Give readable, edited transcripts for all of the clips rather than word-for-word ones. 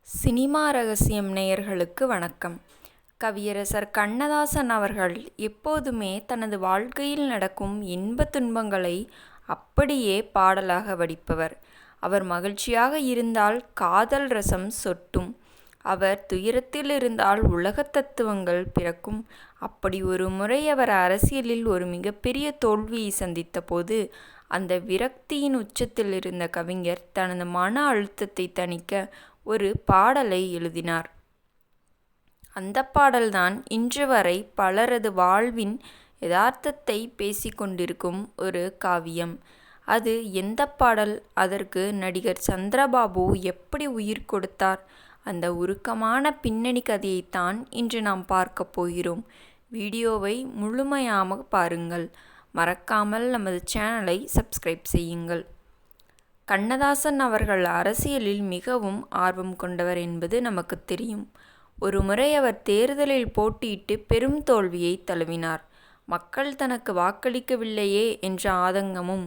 Cinema ரகசியம் நேயர்களுக்கு வணக்கம். கவியரசர் கண்ணதாசன் அவர்கள் எப்போதுமே தனது வாழ்க்கையில் நடக்கும் இன்ப துன்பங்களை அப்படியே பாடலாக வடிப்பவர். அவர் மகிழ்ச்சியாக இருந்தால் காதல் ரசம் சொட்டும். அவர் துயரத்தில் இருந்தால் உலகத் தத்துவங்கள் பிறக்கும். அப்படி ஒரு முறை அவர் அரசியலில் ஒரு மிகப்பெரிய தோல்வியை சந்தித்த போது அந்த விரக்தியின் உச்சத்தில் இருந்த கவிஞர் தனது மன அழுத்தத்தை தணிக்க ஒரு பாடலை எழுதினார். அந்த பாடல்தான் இன்று வரை பலரது வாழ்வின் யதார்த்தத்தை பேசிக்கொண்டிருக்கும் ஒரு காவியம். அது எந்த பாடல்? அதற்கு நடிகர் சந்திரபாபு எப்படி உயிர் கொடுத்தார்? அந்த உருக்கமான பின்னணி கதையைத்தான் இன்று நாம் பார்க்க போகிறோம். வீடியோவை முழுமையாக பாருங்கள். மறக்காமல் நமது சேனலை சப்ஸ்கிரைப் செய்யுங்கள். கண்ணதாசன் அவர்கள் அரசியலில் மிகவும் ஆர்வம் கொண்டவர் என்பது நமக்கு தெரியும். ஒரு முறை அவர் தேர்தலில் போட்டியிட்டு பெரும் தோல்வியை தழுவினார். மக்கள் தனக்கு வாக்களிக்கவில்லையே என்ற ஆதங்கமும்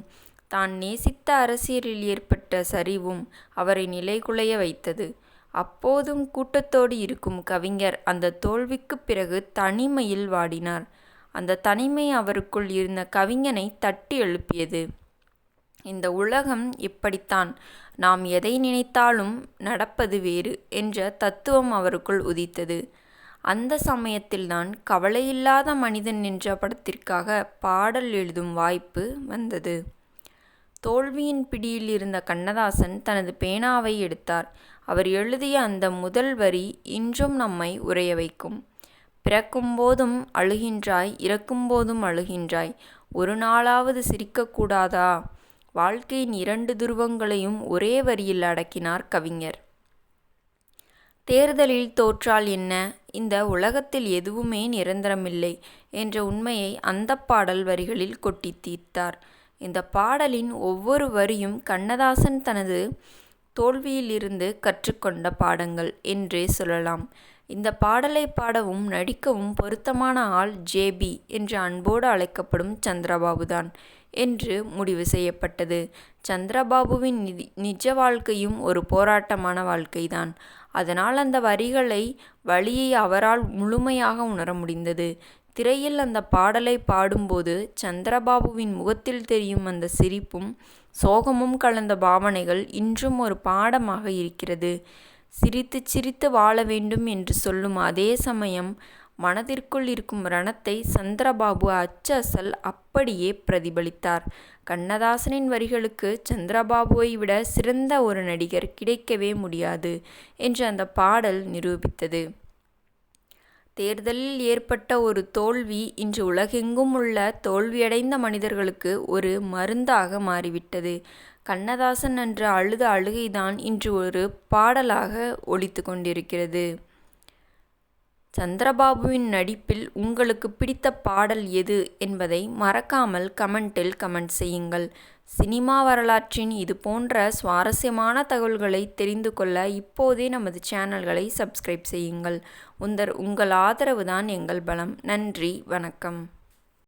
தான் நேசித்த அரசியலில் ஏற்பட்ட சரிவும் அவரை நிலைகுலைய வைத்தது. அப்போதும் கூட்டத்தோடு இருக்கும் கவிஞர் அந்த தோல்விக்குப் பிறகு தனிமையில் வாடினார். அந்த தனிமை அவருக்குள் இருந்த கவிஞனை தட்டி எழுப்பியது. இந்த உலகம் இப்படித்தான், நாம் எதை நினைத்தாலும் நடப்பது வேறு என்ற தத்துவம் அவருக்குள் உதித்தது. அந்த சமயத்தில்தான் கவலையில்லாத மனிதன் என்ற படத்திற்காக பாடல் எழுதும் வாய்ப்பு வந்தது. தோல்வியின் பிடியில் இருந்த கண்ணதாசன் தனது பேனாவை எடுத்தார். அவர் எழுதிய அந்த முதல் வரி இன்றும் நம்மை உறைய வைக்கும். பிறக்கும்போதும் அழுகின்றாய், இறக்கும்போதும் அழுகின்றாய், ஒரு நாளாவது சிரிக்கக்கூடாதா? வாழ்க்கையின் 2 துருவங்களையும் ஒரே வரியில் அடக்கினார் கவிஞர். தேர்தலில் தோற்றால் என்ன? இந்த உலகத்தில் எதுவுமே நிரந்தரமில்லை என்ற உண்மையை அந்த பாடல் வரிகளில் கொட்டி தீர்த்தார். இந்த பாடலின் ஒவ்வொரு வரியும் கண்ணதாசன் தனது தோல்வியிலிருந்து கற்றுக்கொண்ட பாடங்கள் என்றே சொல்லலாம். இந்த பாடலை பாடவும் நடிக்கவும் பொருத்தமான ஆள் ஜேபி என்று அன்போடு அழைக்கப்படும் சந்திரபாபுதான் என்று முடிவு செய்யப்பட்டது. சந்திரபாபுவின் நிஜ வாழ்க்கையும் ஒரு போராட்டமான வாழ்க்கைதான். அதனால் அந்த வழியை அவரால் முழுமையாக உணர முடிந்தது. திரையில் அந்த பாடலை பாடும்போது சந்திரபாபுவின் முகத்தில் தெரியும் அந்த சிரிப்பும் சோகமும் கலந்த பாவனைகள் இன்றும் ஒரு பாடமாக இருக்கிறது. சிரித்து சிரித்து வாழ வேண்டும் என்று சொல்லும் அதே சமயம் மனதிற்குள் இருக்கும் ரணத்தை சந்திரபாபு அச்சல் அப்படியே பிரதிபலித்தார். கண்ணதாசனின் வரிகளுக்கு சந்திரபாபுவை விட சிறந்த ஒரு நடிகர் கிடைக்கவே முடியாது என்று அந்த பாடல் நிரூபித்தது. தேர்தலில் ஏற்பட்ட ஒரு தோல்வி இன்று உலகெங்கும் உள்ள தோல்வியடைந்த மனிதர்களுக்கு ஒரு மருந்தாக மாறிவிட்டது. கண்ணதாசன் அன்று அழுத அழுகைதான் இன்று ஒரு பாடலாக ஒலித்து கொண்டிருக்கிறது. சந்திரபாபுவின் நடிப்பில் உங்களுக்கு பிடித்த பாடல் எது என்பதை மறக்காமல் கமெண்டில் கமெண்ட் செய்யுங்கள். சினிமா வரலாற்றின் இது போன்ற சுவாரஸ்யமான தகவல்களை தெரிந்து கொள்ள இப்போதே நமது சேனல்களை சப்ஸ்கிரைப் செய்யுங்கள். உங்கள் ஆதரவு தான் எங்கள் பலம். நன்றி, வணக்கம்.